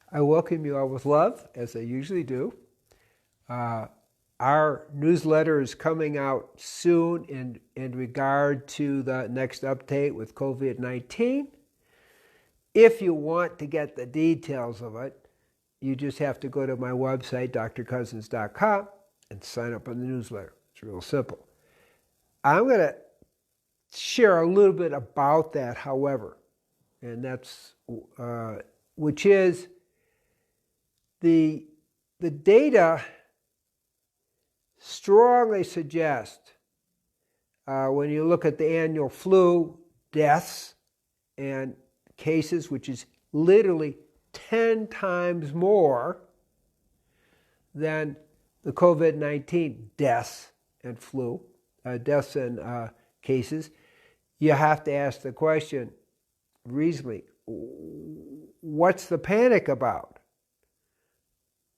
I welcome you all with love, as I usually do. Our newsletter is coming out soon in regard to the next update with COVID-19. If you want to get the details of it, you just have to go to my website, drcousens.com, and sign up on the newsletter. It's real simple. I'm going to share a little bit about that, however, and that's which is the data strongly suggest when you look at the annual flu deaths and cases, which is literally 10 times more than the COVID-19 deaths and flu, deaths and cases, you have to ask the question reasonably, what's the panic about?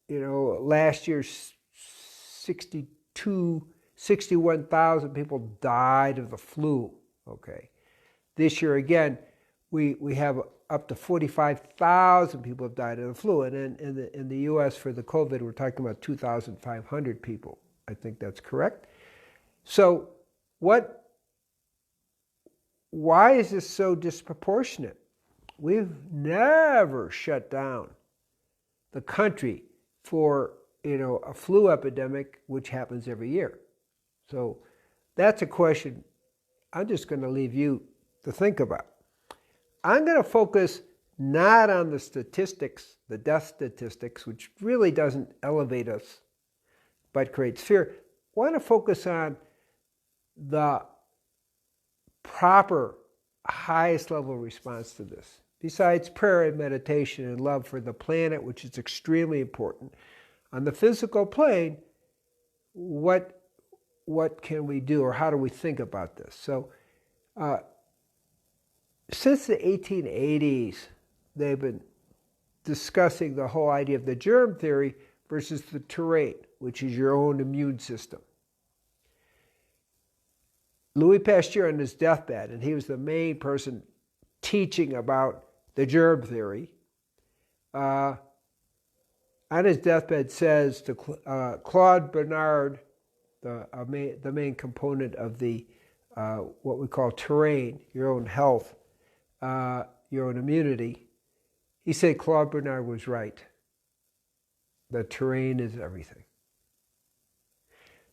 You know, last year, 61,000 people died of the flu, okay? This year, again, we have up to 45,000 people have died of the flu. And in the U.S. for the COVID, we're talking about 2,500 people. I think that's correct. So why is this so disproportionate? We've never shut down the country for, a flu epidemic, which happens every year. So that's a question I'm just going to leave you to think about. I'm going to focus not on the statistics, the death statistics, which really doesn't elevate us, but creates fear. I want to focus on the proper, highest level response to this. Besides prayer and meditation and love for the planet, which is extremely important, on the physical plane, what can we do, or how do we think about this? So, since the 1880s, they've been discussing the whole idea of the germ theory versus the terrain, which is your own immune system. Louis Pasteur on his deathbed, and he was the main person teaching about the germ theory, on his deathbed says to Claude Bernard, the main component of the what we call terrain, your own health, your own immunity, he said Claude Bernard was right. The terrain is everything.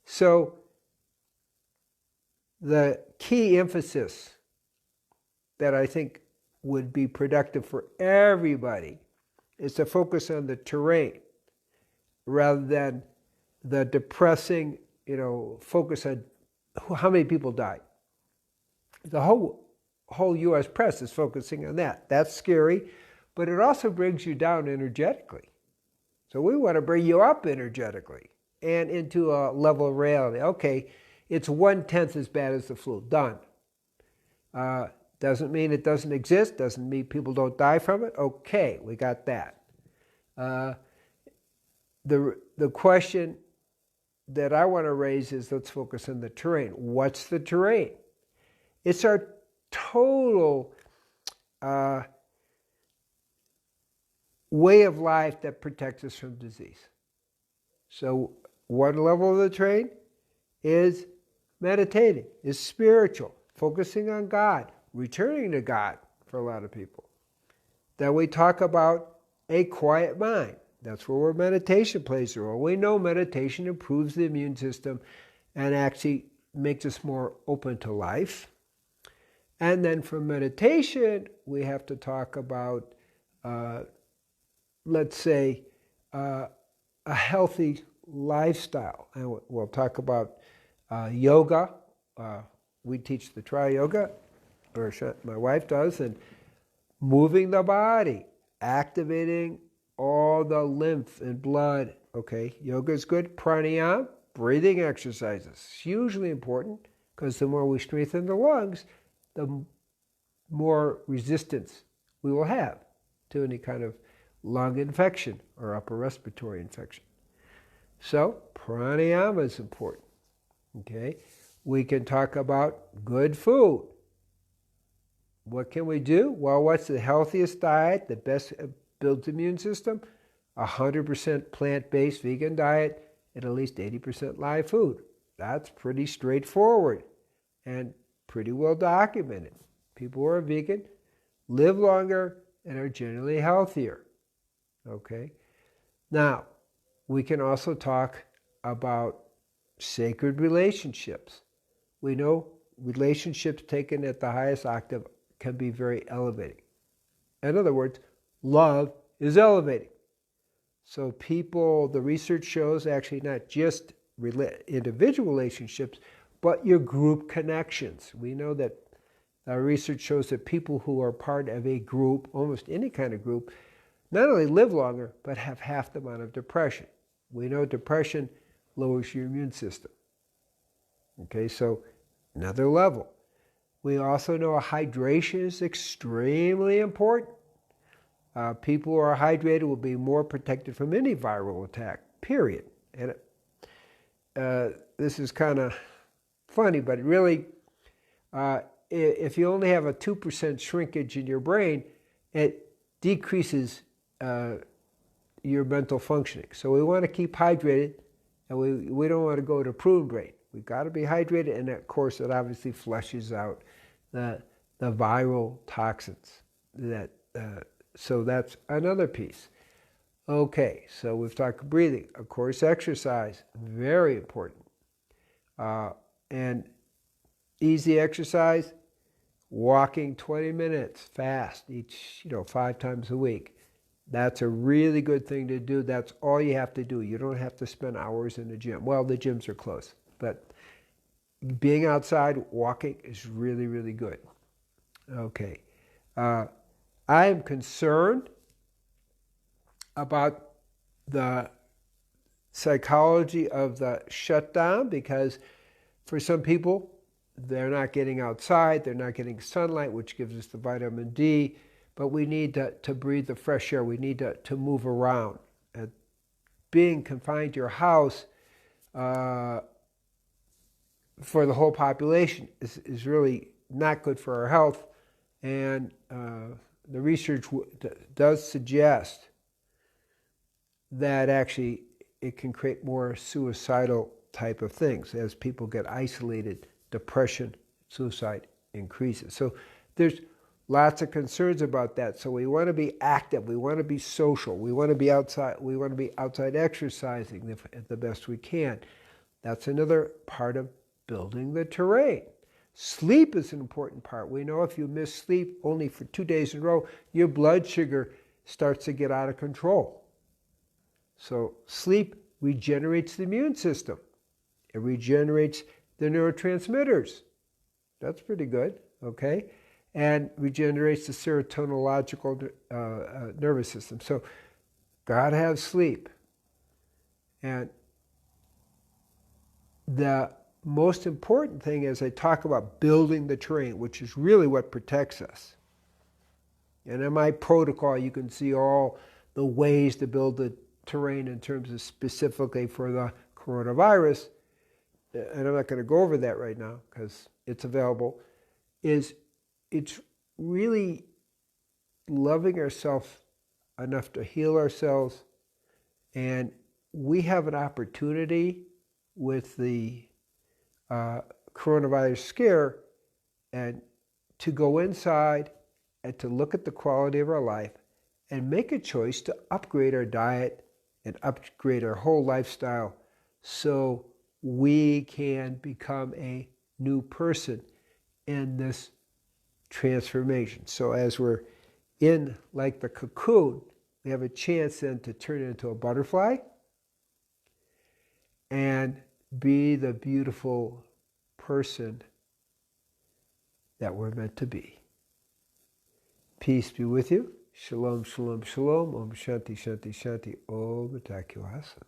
So the key emphasis that I think would be productive for everybody is to focus on the terrain rather than the depressing, focus on how many people died. The whole U.S. press is focusing on that. That's scary, but it also brings you down energetically. So we want to bring you up energetically and into a level of reality. Okay, it's 1/10 as bad as the flu. Done. Doesn't mean it doesn't exist. Doesn't mean people don't die from it. Okay, we got that. The question that I want to raise is, let's focus on the terrain. What's the terrain? It's our total way of life that protects us from disease. So one level of the terrain is meditating, is spiritual, focusing on God, returning to God for a lot of people. Then we talk about a quiet mind. That's where meditation plays a role. We know meditation improves the immune system and actually makes us more open to life. And then from meditation, we have to talk about, let's say, a healthy lifestyle. And we'll talk about yoga. We teach the tri-yoga, or my wife does, and moving the body, activating all the lymph and blood. Okay, yoga is good. Pranayama, breathing exercises, hugely important, because the more we strengthen the lungs, the more resistance we will have to any kind of lung infection or upper respiratory infection. So pranayama is important. Okay, we can talk about good food. What can we do? Well, what's the healthiest diet, the best builds the immune system? 100% plant-based vegan diet and at least 80% live food. That's pretty straightforward and pretty well documented. People who are vegan live longer and are generally healthier. Okay? Now, we can also talk about sacred relationships. We know relationships taken at the highest octave can be very elevating. In other words, love is elevating. So people, the research shows actually not just individual relationships, but your group connections. We know that our research shows that people who are part of a group, almost any kind of group, not only live longer, but have half the amount of depression. We know depression lowers your immune system. Okay, so another level. We also know hydration is extremely important. People who are hydrated will be more protected from any viral attack, period. And this is kind of funny, but really, if you only have a 2% shrinkage in your brain, it decreases your mental functioning. So we want to keep hydrated, and we don't want to go to prune brain. We've got to be hydrated, and of course, it obviously flushes out the viral toxins. So that's another piece. Okay, so we've talked breathing. Of course, exercise, very important. And easy exercise, walking 20 minutes fast each, 5 times a week. That's a really good thing to do. That's all you have to do. You don't have to spend hours in the gym. Well, the gyms are closed, but being outside, walking is really, really good. Okay. I am concerned about the psychology of the shutdown because for some people, they're not getting outside, they're not getting sunlight, which gives us the vitamin D, but we need to breathe the fresh air. We need to move around. Being confined to your house for the whole population is really not good for our health, and the research does suggest that actually it can create more suicidal type of things. As people get isolated, depression, suicide increases. So there's lots of concerns about that. So we want to be active, we want to be social, we want to be outside exercising the best we can. That's another part of building the terrain. Sleep is an important part. We know if you miss sleep only for 2 days in a row, your blood sugar starts to get out of control. So sleep regenerates the immune system. It regenerates the neurotransmitters. That's pretty good, okay? And regenerates the serotonological nervous system. So gotta have sleep. And the most important thing is I talk about building the terrain, which is really what protects us. And in my protocol, you can see all the ways to build the terrain in terms of specifically for the coronavirus, and I'm not going to go over that right now because it's available, it's really loving ourselves enough to heal ourselves. And we have an opportunity with the coronavirus scare and to go inside and to look at the quality of our life and make a choice to upgrade our diet and upgrade our whole lifestyle so we can become a new person in this transformation. So as we're in like the cocoon, we have a chance then to turn into a butterfly and be the beautiful person that we're meant to be. Peace be with you. Shalom, shalom, shalom. Om Shanti, Shanti, Shanti. Om Takyuhasa.